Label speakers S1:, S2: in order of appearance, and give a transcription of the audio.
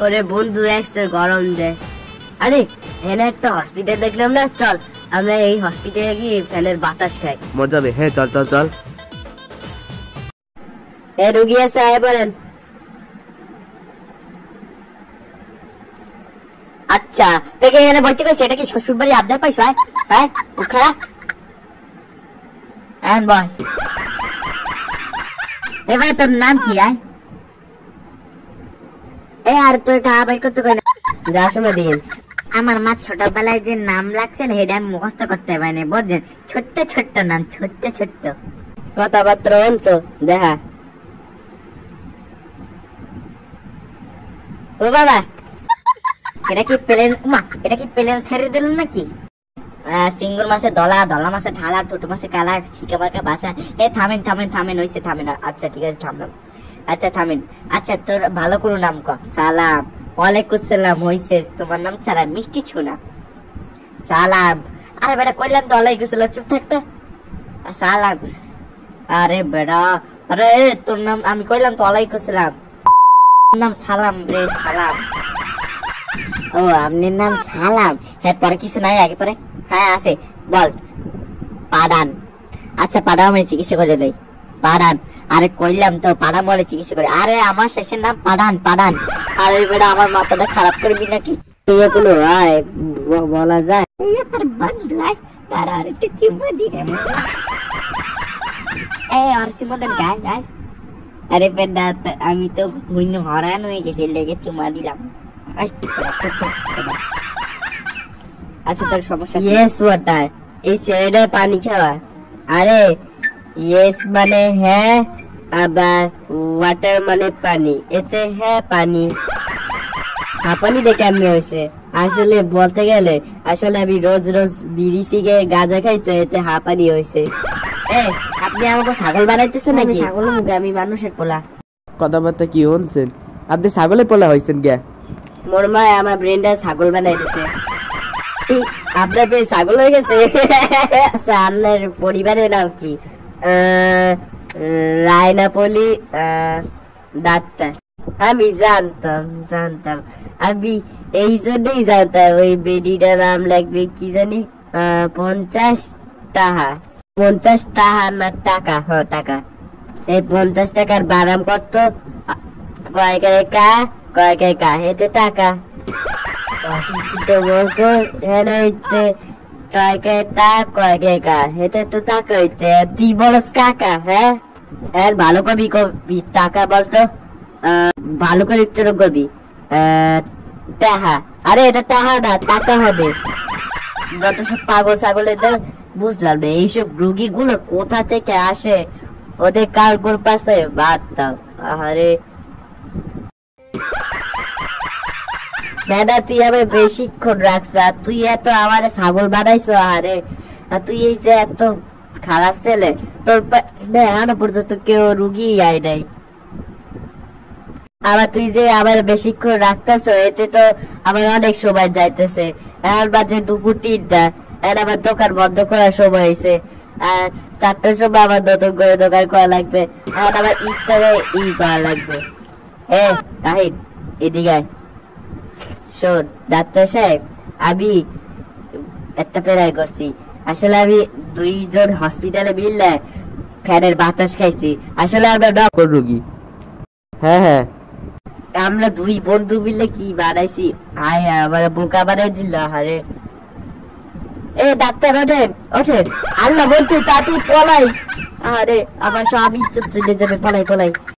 S1: ওরে বন্ধু একটু গরম দে। আরে এখানে একটা হসপিটাল দেখলাম না, চল আমরা এই হসপিটালে গিয়ে ফ্যানের বাতাস খাই,
S2: মজা হবে। হ্যাঁ চল চল চল।
S1: এ রুগী আছে, আয় বলেন। আচ্ছা তোকে এখানে ভর্তি করেছে, এটা কি শ্বশুর বাড়ি আবদার পাইছো? হ্যাঁ খারা বল, এবার তোর নাম কি? আর তোর টাকা বের করতে কই না, যা সময় দিন। আমার মা ছোটবেলায় যে নাম লাগছে না সেটা আমি মুখস্থ করতে পারিনি, বুঝছেন? ছোট্ট ছোট্ট নাম, ছোট্ট ছোট্ট কথাবার্তা অঞ্চল দেখা। ও বাবা, এটা কি প্লেন? এটা কি প্লেন ছেড়ে দিলেন নাকি? সিঙ্গুর মাসে দলা, দলা মাসে ঢালা, টোটো মাসে কালা, শিকা বাঁকা বাসা। থামেন থামেন থামেন, হইছে থামেন। আচ্ছা ঠিক আছে থামলাম। আচ্ছা থামেন। আচ্ছা তোর ভালো করে নাম ক। সালাম। ওয়ালাইকুম সালাম। হইছে, তোমার নাম সালাম, মিষ্টি ছোনা। সালাম। আরে বেটা কইলাম তো ওয়ালাইকুম সালাম, চুপ থাকতে। সালাম। আরে বেটা, আরে তোর নাম আমি কইলাম তো ওয়ালাইকুম সালাম, নাম সালাম রে, সালাম। ও আপনার নাম সালাম? হ্যাঁ পরে কিছু নাই, আগে পরে? হ্যাঁ আছে, বল। পাডান। আচ্ছা পাডা মানে চিকিৎসা করে লই, পাডান। আরে কইলাম তো পাডান বলে চিকিৎসা করে। আরে আমার শেষের নাম পাডান, পাডান। আরে বেটা আমার মাথাটা খারাপ করবি নাকি? এগুলো আয় বলা যায়। আমার বন্ধু আয়, তারা আর একটু চিম্মা দিবে। এই আর সিমোদের গায় গায়। আরে বেটা আমি তো হুইন হরান হয়ে গেছি, লেগে চুমা দিলাম। আচ্ছা তোর সমস্যা? ইয়েস ওয়াটার, এই ছেলেটার পানি খাওয়া। আরে ইয়েস মানে হ্যাঁ, আবার ওয়াটার মানে পানি, এতে হ্যাঁ পানি। হাঁপানি দেখে আমি হয়েছে, আসলে বলতে গেলে আসলে আমি রোজ রোজ বিড়ি সিগারেট গাঁজা খাই তো এতে হাঁপানি হয়েছে। আপনি আমাকে ছাগল বানাইতেছেন নাকি? ছাগল মুখে, আমি মানুষের পোলা।
S2: কথাবার্তা কি হচ্ছেন? আপনি ছাগলের পোলা হয়েছেন কে?
S1: মোর মা আমার ব্রেনটা ছাগল বানাইতেছে। আপনার পেয়ে ছাগল হয়ে গেছে? আচ্ছা আপনার পরিবারের নাম কি? রায়নাপলি ডাক্তার। আমি জানতাম আমি এই জন্যই জানতাম ওই বেডিটার নাম লাগবে কি জানি 50 টাকা। 50 টাকা না টাকা? হ্যাঁ টাকা। এই 50 টাকার বাদাম কত? কয়েকা এতে টাকা। ভালো করবি টাকা বলতো, ভালো করে উচ্চারণ করবি। টাহা। আরে এটা টাহা না, টাকা হবে। যত সব পাগল ছাগলের বুঝলাম না, এইসব রুগী গুলো কোথা থেকে আসে, ওদের কার গোর পাশে বাদ দাও। আরে দাদা তুই আমার বেশিক্ষণ রাখছ, তুই এত আমার ছাগল বানাইছো। আরে তুই এই যে এত খারাপ ছেলে, তোর এখনো পর্যন্ত কেউ রুগী আয় নাই। আবার তুই যে আমার বেশিক্ষণ রাখতেছ, এতে তো আমার অনেক সময় যাইতেছে। এখন বাজে দুপুর 3টা, এখন আমার দোকান বন্ধ করার সময় হয়েছে। আর 4টার সময় আমার নতুন করে দোকান করা লাগবে, এখন আমার ইফতারে করা লাগবে। রাহিদ এদিকে শোন ডাক্তার সাহেব, আমি একটা প্রেরাই করছি। আসলে আমি 2 জন হসপিটালে মিললে ফ্যানের বাতাস খাইছি। আসলে আমরা ডক্টর রোগী।
S2: হ্যাঁ
S1: আমরা 2 বন্ধু মিলে কি বানাইছি, আয় আমার বোকা বানাই দিল। আরে ডাক্তার ওঠে আল্লাহ বলছে তাতে পলাই। আরে আমার স্বামী চলে যাবে, পলাই।